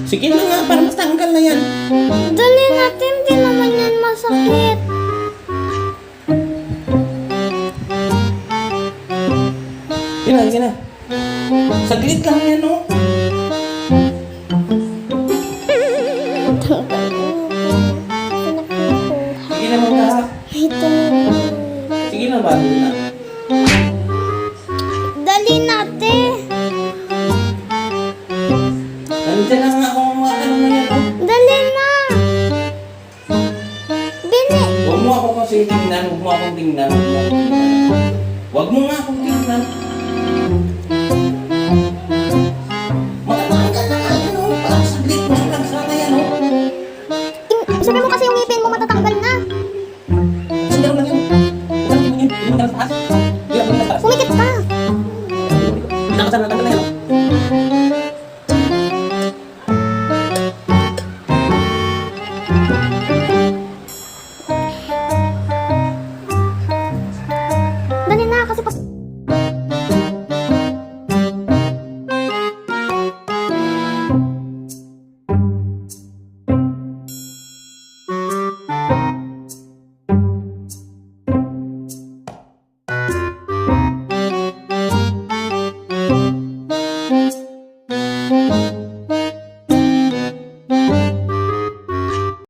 Sige na nga, para matanggal na yan. Dali natin, di naman yan masakit. Sige na. Saglit lang yan, no? Sige na muna. Ito. Sige na, bago na. Dali natin. Nandiyan na nga kung ano na yan, no? Dali na. Bini. Huwag mo ako kasi tingnan, huwag mo akong tingnan. Huwag mo nga akong tingnan. Matatanggal na nga yan, no? Parang saglit mo lang sana yan, no? Sabi mo kasi yung ngipin mo matatanggal na. Sandalo lang yun. Sandalo mo yun. Hindi mo lang sa taas. Hindi mo lang sa taas. Pumikit ka. Hindi na ka sana natanggal na yan, no?